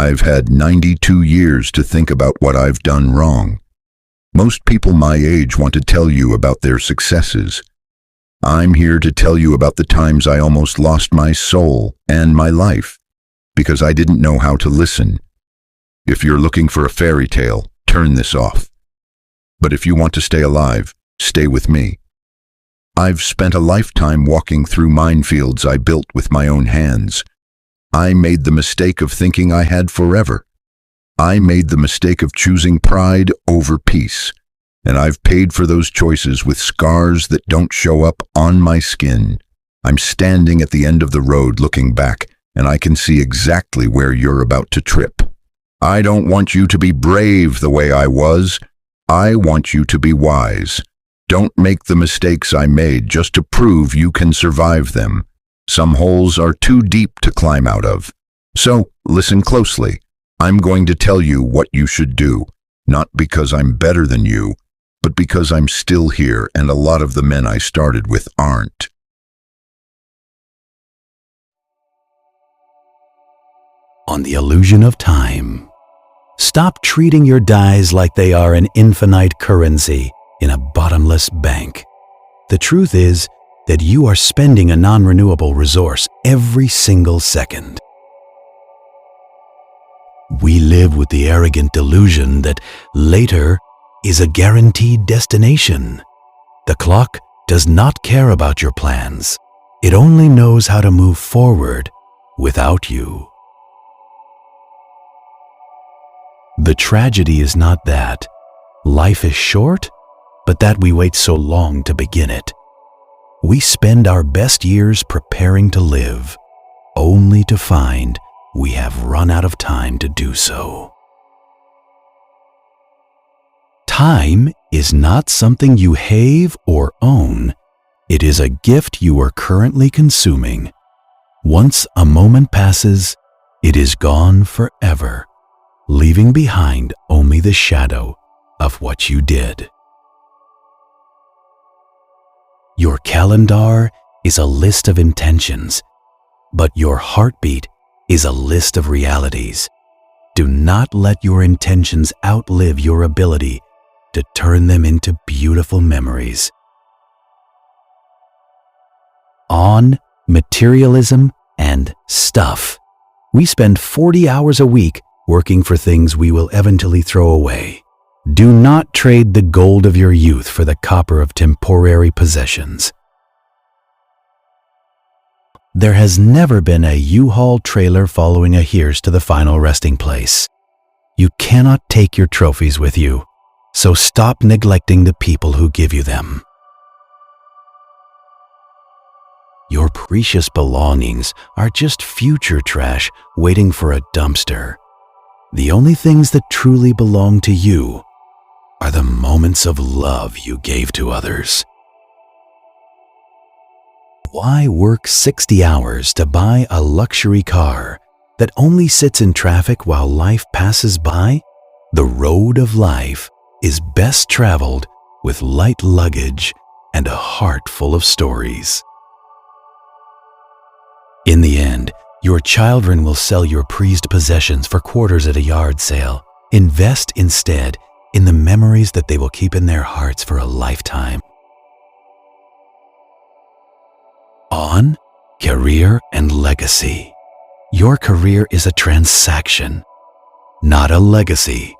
I've had 92 years to think about what I've done wrong. Most people my age want to tell you about their successes. I'm here to tell you about the times I almost lost my soul and my life because I didn't know how to listen. If you're looking for a fairy tale, turn this off. But if you want to stay alive, stay with me. I've spent a lifetime walking through minefields I built with my own hands. I made the mistake of thinking I had forever. I made the mistake of choosing pride over peace, and I've paid for those choices with scars that don't show up on my skin. I'm standing at the end of the road looking back, and I can see exactly where you're about to trip. I don't want you to be brave the way I was. I want you to be wise. Don't make the mistakes I made just to prove you can survive them. Some holes are too deep to climb out of. So, listen closely. I'm going to tell you what you should do, not because I'm better than you, but because I'm still here and a lot of the men I started with aren't. On the illusion of time. Stop treating your dies like they are an infinite currency in a bottomless bank. The truth is that you are spending a non-renewable resource every single second. We live with the arrogant delusion that later is a guaranteed destination. The clock does not care about your plans. It only knows how to move forward without you. The tragedy is not that life is short, but that we wait so long to begin it. We spend our best years preparing to live, only to find we have run out of time to do so. Time is not something you have or own. It is a gift you are currently consuming. Once a moment passes, it is gone forever, leaving behind only the shadow of what you did. Your calendar is a list of intentions, but your heartbeat is a list of realities. Do not let your intentions outlive your ability to turn them into beautiful memories. On materialism and stuff, we spend 40 hours a week working for things we will eventually throw away. Do not trade the gold of your youth for the copper of temporary possessions. There has never been a U-Haul trailer following a hearse to the final resting place. You cannot take your trophies with you, so stop neglecting the people who give you them. Your precious belongings are just future trash waiting for a dumpster. The only things that truly belong to you are the moments of love you gave to others. Why work 60 hours to buy a luxury car that only sits in traffic while life passes by? The road of life is best traveled with light luggage and a heart full of stories. In the end, your children will sell your prized possessions for quarters at a yard sale. Invest instead in the memories that they will keep in their hearts for a lifetime. On career and legacy. Your career is a transaction, not a legacy.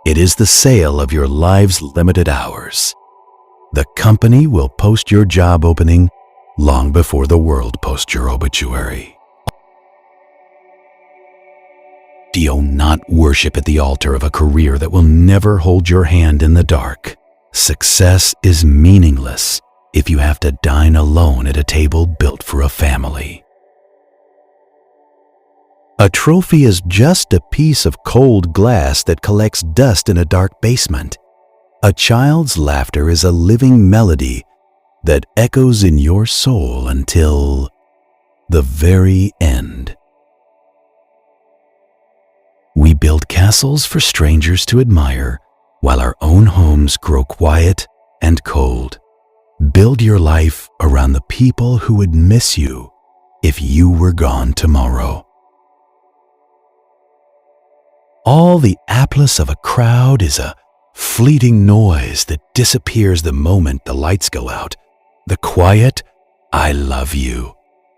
It is the sale of your life's limited hours. The company will post your job opening long before the world posts your obituary. Do not worship at the altar of a career that will never hold your hand in the dark. Success is meaningless if you have to dine alone at a table built for a family. A trophy is just a piece of cold glass that collects dust in a dark basement. A child's laughter is a living melody that echoes in your soul until the very end. We build castles for strangers to admire, while our own homes grow quiet and cold. Build your life around the people who would miss you if you were gone tomorrow. All the applause of a crowd is a fleeting noise that disappears the moment the lights go out. The quiet, "I love you,"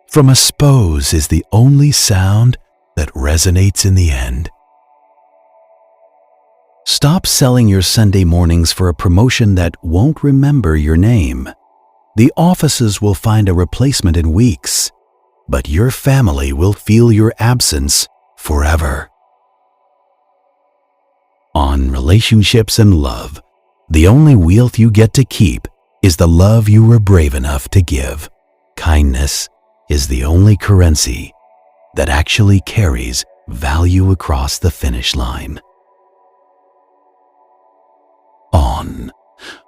from a spouse is the only sound that resonates in the end. Stop selling your Sunday mornings for a promotion that won't remember your name. The offices will find a replacement in weeks, but your family will feel your absence forever. On relationships and love, the only wealth you get to keep is the love you were brave enough to give. Kindness is the only currency that actually carries value across the finish line. On.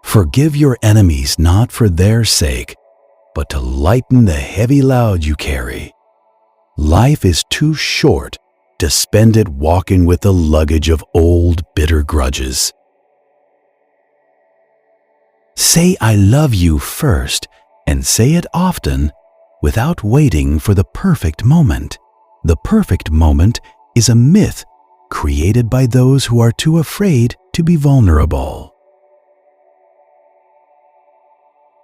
Forgive your enemies not for their sake, but to lighten the heavy load you carry. Life is too short to spend it walking with the luggage of old, bitter grudges. Say "I love you" first, and say it often without waiting for the perfect moment. The perfect moment is a myth created by those who are too afraid to be vulnerable.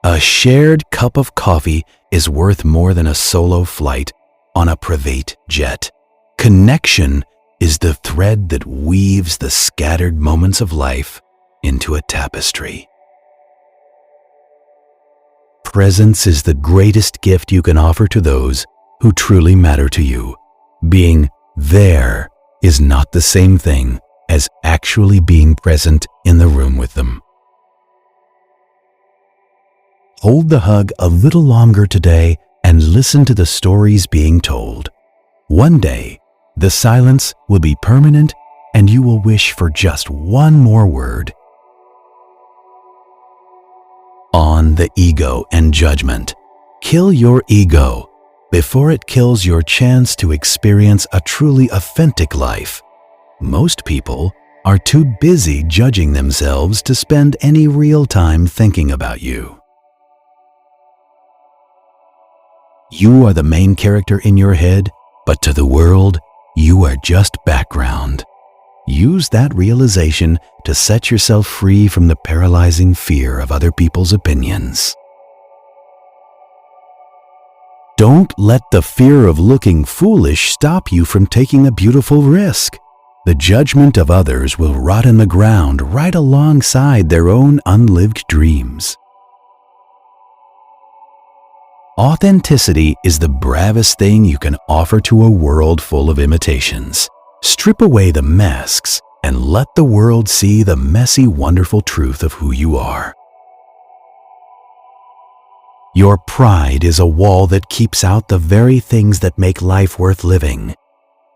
A shared cup of coffee is worth more than a solo flight on a private jet. Connection is the thread that weaves the scattered moments of life into a tapestry. Presence is the greatest gift you can offer to those who truly matter to you. Being there is not the same thing as actually being present in the room with them. Hold the hug a little longer today and listen to the stories being told. One day, the silence will be permanent and you will wish for just one more word. On the ego and judgment. Kill your ego before it kills your chance to experience a truly authentic life. Most people are too busy judging themselves to spend any real time thinking about you. You are the main character in your head, but to the world, you are just background. Use that realization to set yourself free from the paralyzing fear of other people's opinions. Don't let the fear of looking foolish stop you from taking a beautiful risk. The judgment of others will rot in the ground right alongside their own unlived dreams. Authenticity is the bravest thing you can offer to a world full of imitations. Strip away the masks and let the world see the messy, wonderful truth of who you are. Your pride is a wall that keeps out the very things that make life worth living.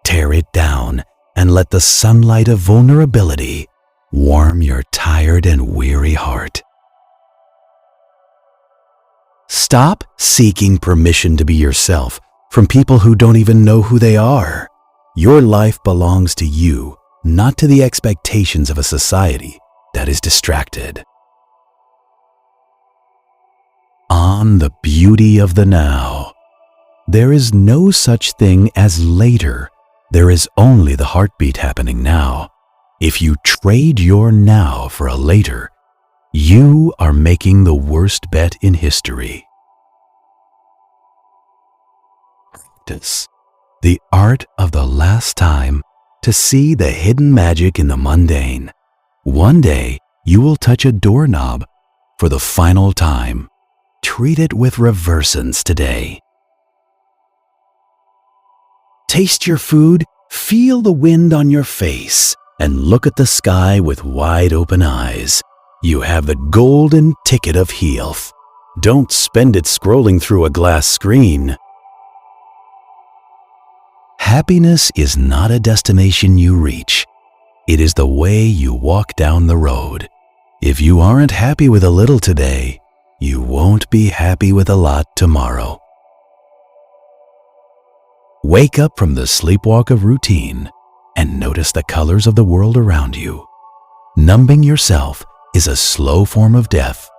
Tear it down and let the sunlight of vulnerability warm your tired and weary heart. Stop seeking permission to be yourself from people who don't even know who they are. Your life belongs to you, not to the expectations of a society that is distracted. On the beauty of the now. There is no such thing as later. There is only the heartbeat happening now. If you trade your now for a later, you are making the worst bet in history. Practice the art of the last time to see the hidden magic in the mundane. One day, you will touch a doorknob for the final time. Treat it with reverence today. Taste your food, feel the wind on your face, and look at the sky with wide open eyes. You have the golden ticket of health. Don't spend it scrolling through a glass screen. Happiness is not a destination you reach. It is the way you walk down the road. If you aren't happy with a little today, you won't be happy with a lot tomorrow. Wake up from the sleepwalk of routine and notice the colors of the world around you. Numbing yourself is a slow form of death.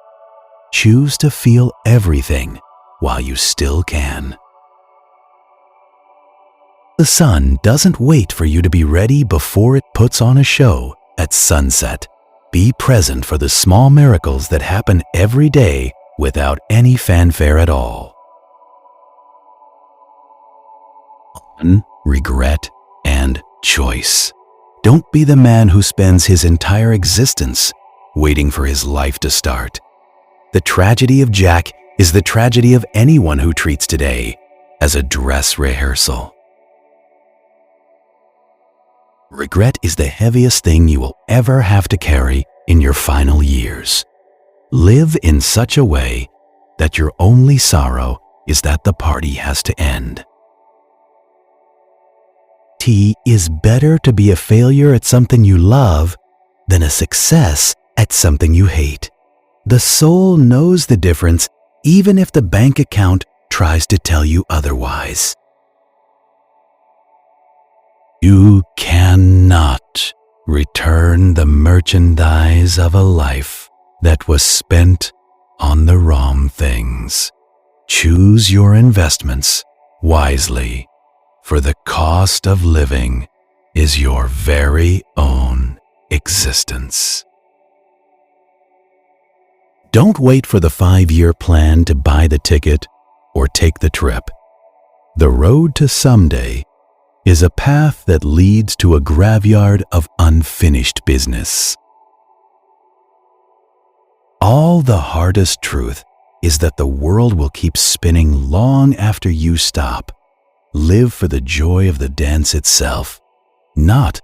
Choose to feel everything while you still can. The sun doesn't wait for you to be ready before it puts on a show at sunset. Be present for the small miracles that happen every day without any fanfare at all. On, regret, and choice. Don't be the man who spends his entire existence waiting for his life to start. The tragedy of Jack is the tragedy of anyone who treats today as a dress rehearsal. Regret is the heaviest thing you will ever have to carry in your final years. Live in such a way that your only sorrow is that the party has to end. It is better to be a failure at something you love than a success at something you hate. The soul knows the difference even if the bank account tries to tell you otherwise. You cannot return the merchandise of a life that was spent on the wrong things. Choose your investments wisely, for the cost of living is your very own existence. Don't wait for the 5-year plan to buy the ticket or take the trip. The road to someday is a path that leads to a graveyard of unfinished business. All the hardest truth is that the world will keep spinning long after you stop. Live for the joy of the dance itself, not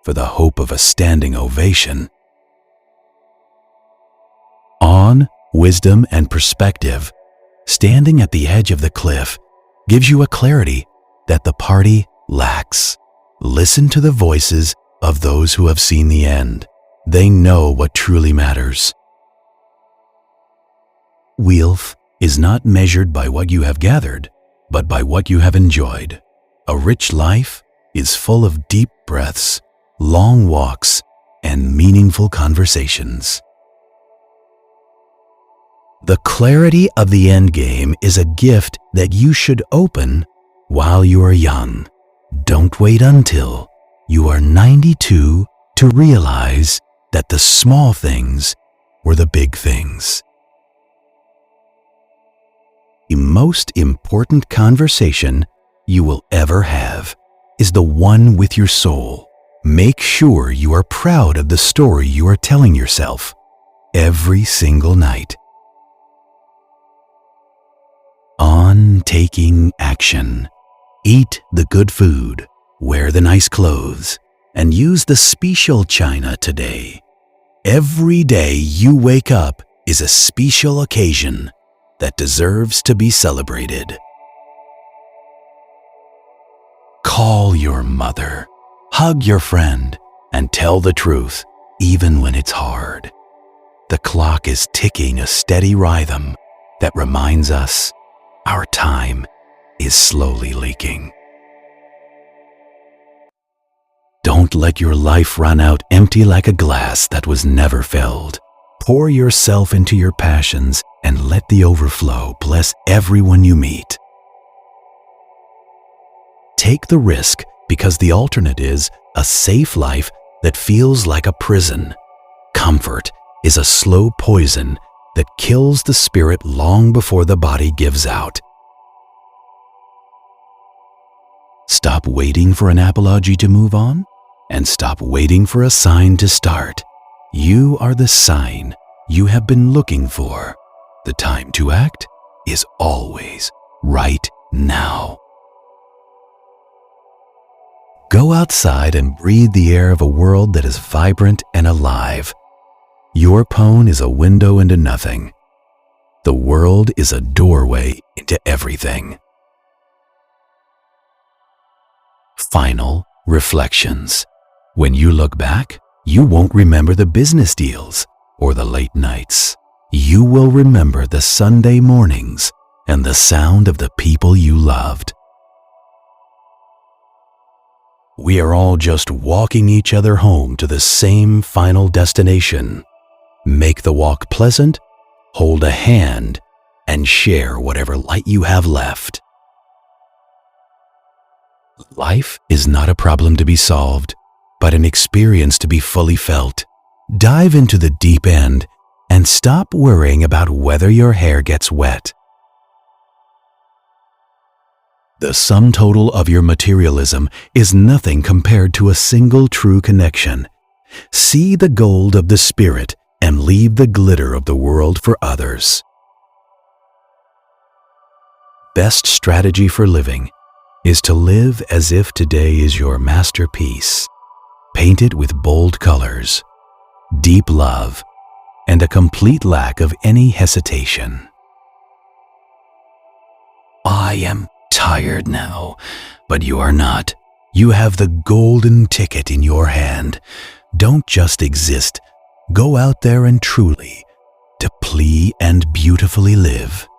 for the hope of a standing ovation. On, wisdom, and perspective, standing at the edge of the cliff gives you a clarity that the party lacks. Listen to the voices of those who have seen the end. They know what truly matters. Wealth is not measured by what you have gathered, but by what you have enjoyed. A rich life is full of deep breaths, long walks, and meaningful conversations. The clarity of the end game is a gift that you should open while you are young. Don't wait until you are 92 to realize that the small things were the big things. The most important conversation you will ever have is the one with your soul. Make sure you are proud of the story you are telling yourself every single night. On taking action. Eat the good food, wear the nice clothes, and use the special china today. Every day you wake up is a special occasion that deserves to be celebrated. Call your mother, hug your friend, and tell the truth, even when it's hard. The clock is ticking a steady rhythm that reminds us our time is slowly leaking. Don't let your life run out empty like a glass that was never filled. Pour yourself into your passions and let the overflow bless everyone you meet. Take the risk because the alternate is a safe life that feels like a prison. Comfort is a slow poison that kills the spirit long before the body gives out. Stop waiting for an apology to move on, and stop waiting for a sign to start. You are the sign you have been looking for. The time to act is always right now. Go outside and breathe the air of a world that is vibrant and alive. Your phone is a window into nothing. The world is a doorway into everything. Final reflections. When you look back, you won't remember the business deals or the late nights. You will remember the Sunday mornings and the sound of the people you loved. We are all just walking each other home to the same final destination. Make the walk pleasant, hold a hand, and share whatever light you have left. Life is not a problem to be solved, but an experience to be fully felt. Dive into the deep end and stop worrying about whether your hair gets wet. The sum total of your materialism is nothing compared to a single true connection. See the gold of the spirit and leave the glitter of the world for others. Best strategy for living is to live as if today is your masterpiece. Paint it with bold colors, deep love, and a complete lack of any hesitation. I am tired now, but you are not. You have the golden ticket in your hand. Don't just exist. Go out there and truly, deeply and beautifully live.